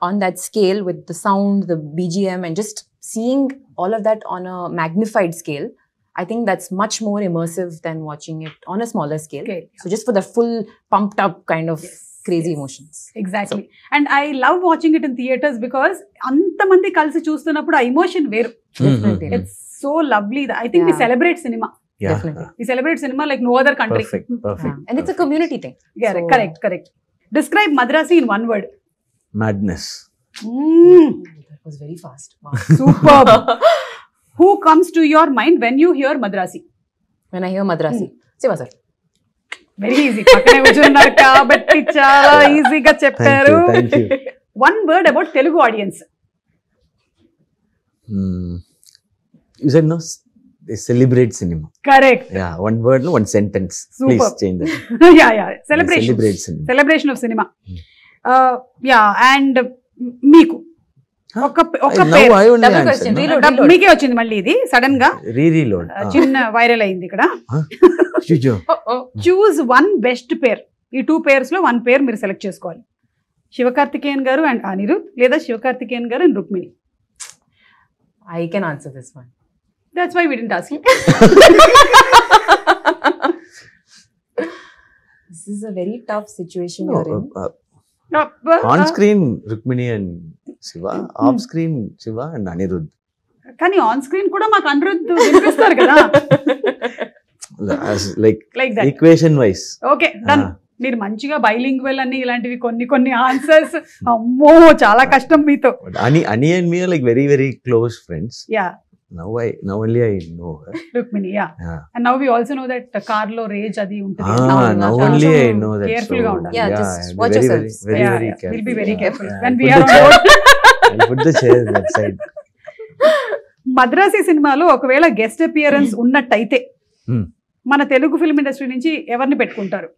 on that scale with the sound, the BGM, and just seeing all of that on a magnified scale, I think that's much more immersive than watching it on a smaller scale. Okay. So just for the full pumped up kind of crazy emotions. Exactly. And I love watching it in theatres because అంతమంది కలిసి చూస్తున్నప్పుడు ఆ ఎమోషన్ వేరు. Definitely. It's so lovely. I think we Yeah. Celebrate cinema. Yeah. Definitely. We celebrate cinema like no other country. Perfect. And it's a community thing. So- correct. Describe Madrasi in one word. Madness. That was very fast. Wow. Super. Who comes to your mind when you hear Madrasi? When I hear Madrasi, Siva sir. Very easy. పక్కనే కూర్చున్నారు కాబట్టి చాలా ఈజీగా చెప్పారు. Thank you. One word about Telugu audience. You said no. they celebrate cinema. Correct. Yeah, one word, no, one sentence. Super. Please change that. Yeah They celebration celebrate cinema. Celebration of cinema. Yeah and మీకు ఒక Now పేరు I only Double answer. question. No? Reload. మీకే వచ్చింది మళ్ళీ ఇది సడన్ గా Reload. చిన్న వైరల్ అయింది ఇక్కడ. Chujo. చూజ్ వన్ బెస్ట్ పేర్. ఈ 2 పేర్స్ లో 1 పేర్ మీరు సెలెక్ట్ చేసుకోవాలి. శివకార్తికేయన్ గారు అండ్ అనిరుద్ లేదా Sivakarthikeyan garu and Rukmini. I can answer this one. That's why we didn't ask you. This is a very tough situation No, you're in. on screen Rukmini and Shiva, off screen Shiva and Anirudh. కానీ ఆన్ స్క్రీన్ కూడా మాకు అనిరుద్ వినిపిస్తారు కదా. As like like that. equation wise. Okay done. మీరు మంచిగా బైలింగ్వెల్ అని ఇలాంటివి కొన్ని ఆన్సర్స్. అమ్మో చాలా కష్టం మీతో. But Ani and me are like very very close friends. Yeah Now only I know her. Rukmini. Yeah Yeah. And now we also know that car లో రేజ్ అది ఉంటుంది. Now కొంచెం only I know that. careful గా ఉండాలి. Yeah, just I'll be watch very, yourselves. very, Yeah, very yeah. careful. We'll be very careful Yeah, when I'll we put are the on chair- board. I'll put the chair that side. Madrasi సినిమాలో ఒకవేళ గెస్ట్ అపియరెన్స్ ఉన్నట్టయితే Hmm. మన తెలుగు ఫిల్మ్ ఇండస్ట్రీ నుంచి ఎవరిని పెట్టుకుంటారు?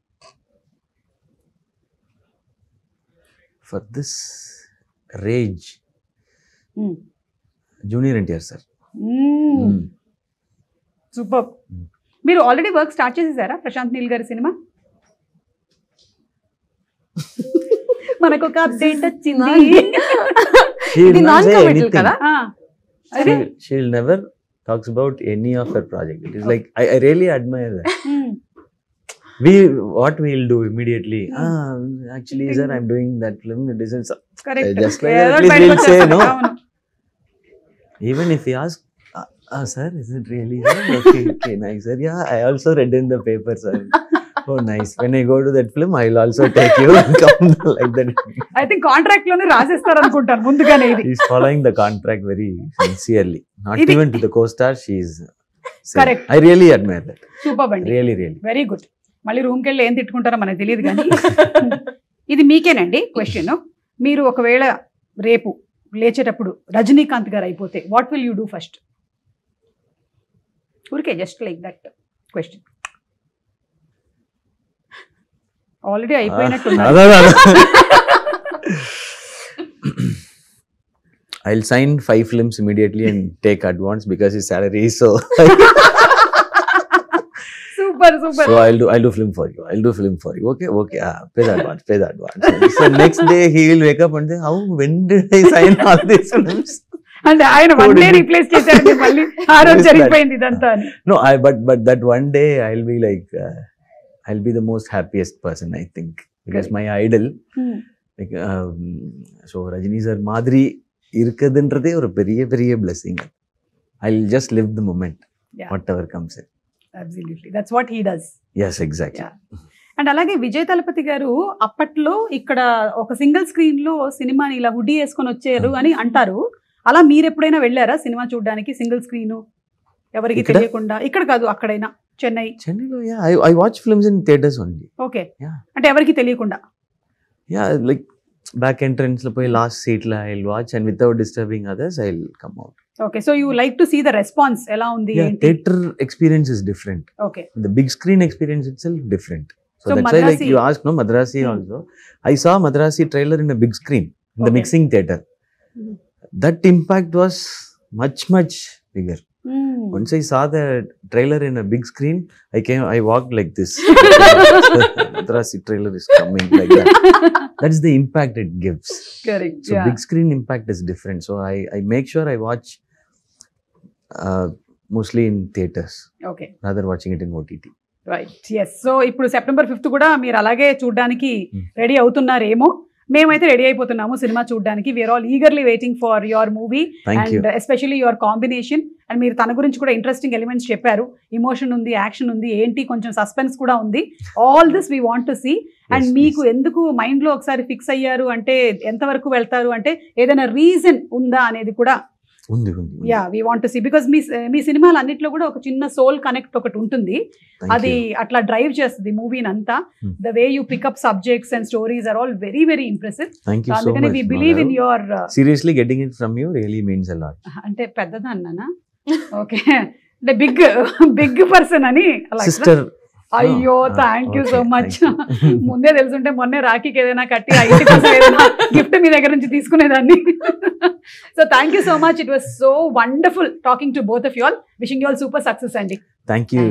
For this rage, Junior NTR sir. Super. మీరు ఆల్రెడీ వర్క్ స్టార్ట్ చేసేసారా ప్రశాంత్ నీల్ గారి సినిమా? మనకు ఒక అప్డేట్ వచ్చింది. She will ఇది not say non-committal anything. కదా? She'll never talks about any of her project. It is like I really admire that. What we'll do immediately. Actually, sir, I'm doing that film. It isn't. Correct. Just like that, at least we'll say no. Even if he asks, sir, is it really? Sir? Okay, nice, sir. Yeah, I also read in the paper, sir. Oh, nice. When I go to that film, I'll also take you and come like that. I think contract లోనే రాసేస్తారు అనుకుంటాను ముందుగానే ఇది. He's following the contract very sincerely. Not Idi- even to the co-star. She's Correct. I really admire that. Super అండి. Really. Very good. మళ్ళీ రూమ్కి వెళ్ళి ఏం తిట్టుకుంటారో మనకు తెలియదు కానీ ఇది మీకేనండి క్వశ్చన్. మీరు ఒకవేళ రేపు లేచేటప్పుడు రజనీకాంత్ గారు అయిపోతే what will you do first? ఊరికే just like that question. Already అయిపోయినట్టున్నారు. I'll sign 5 films immediately and take advance because his salary is so. Super super. So I'll do film for you. Okay. Pay the advance. So next day he will wake up and say, how? When did I sign all these films? అంటే ఆయన వన్ డే రీప్లేస్ చేశారు మళ్ళీ. ఆ రోజు జరిగిపోయింది ఇదంతా అని. No, but that one day I'll be like, I'll be the most happiest person, I think, because my idol, like, so Rajini sir Madri irukadundrathe oru periya blessing. I'll just live the moment, whatever comes in. Absolutely, that's what he does. Yes, exactly. And అలాగే విజయ్ తలపతి గారు అప్పట్లో ఇక్కడ ఒక సింగిల్ స్క్రీన్ లో సినిమాని ఇలా హుడ్డీ వేసుకొని వచ్చారు అని అంటారు. అలా మీరు ఎప్పుడైనా వెళ్ళారా సినిమా చూడడానికి సింగిల్ స్క్రీన్ ఎవరికి తెలియకుండా? ఇక్కడ కాదు, అక్కడైనా చెన్నైలో. Yeah, I watch films in theaters only. Okay. Yeah. అంటే ఎవరికి తెలియకుండా? Yeah, like back entrance lo poi last seat la I'll watch and without disturbing others I'll come out. Okay, so you like to see the response ఎలా ఉంది? Yeah, theater experience is different. Okay. The big screen experience itself different. So that's Madrasi, why like you asked, no, Madrasi also. I saw Madrasi trailer in a big screen in the mixing theater. That impact was much bigger. Once I saw the trailer in a big screen, I walked like this. Madrasi trailer is coming like that. That's the impact it gives. Correct. So big screen impact is different. So I make sure I watch mostly in theaters. Okay. Rather watching it in OTT. Right. Yes. So ఇప్పుడు September 5th కూడా మీరు అలాగే చూడడానికి రెడీ అవుతున్నారేమో. మేమైతే రెడీ అయిపోతున్నాము సినిమా చూడడానికి. We are all eagerly waiting for your movie and especially your combination. And మీరు తన గురించి కూడా ఇంట్రెస్టింగ్ ఎలిమెంట్స్ చెప్పారు. ఇమోషన్ ఉంది, యాక్షన్ ఉంది, ఏంటి కొంచెం సస్పెన్స్ కూడా ఉంది. All this we want to see. And మీకు ఎందుకు మైండ్ లో ఒకసారి ఫిక్స్ అయ్యారు అంటే ఎంతవరకు వెళ్తారు అంటే ఏదైనా రీజన్ ఉందా అనేది కూడా ya we want to see. Because మీ సినిమాలు అన్నిట్లో కూడా ఒక చిన్న సోల్ కనెక్ట్ ఒకటి ఉంటుంది. అది అట్లా డ్రైవ్ చేస్తుంది మూవీని అంతా. The way you pick up subjects and stories are all very very impressive. అందుకని we believe in your seriously getting it from you really means a lot. అంటే పెద్దదన్నానా? ఓకే. అంటే బిగ్ పర్సన్ అని అలా. సిస్టర్. అయ్యో థ్యాంక్ యూ సో మచ్. ముందే తెలుసుంటే మొన్నే రాఖీకి ఏదైనా కట్టి ఆ ఇంటి కోసం ఏదైనా గిఫ్ట్ మీ దగ్గర నుంచి తీసుకునేదాన్ని. So thank you so much. It was so wonderful talking to both of you all. Wishing you all super success అండి. Thank you.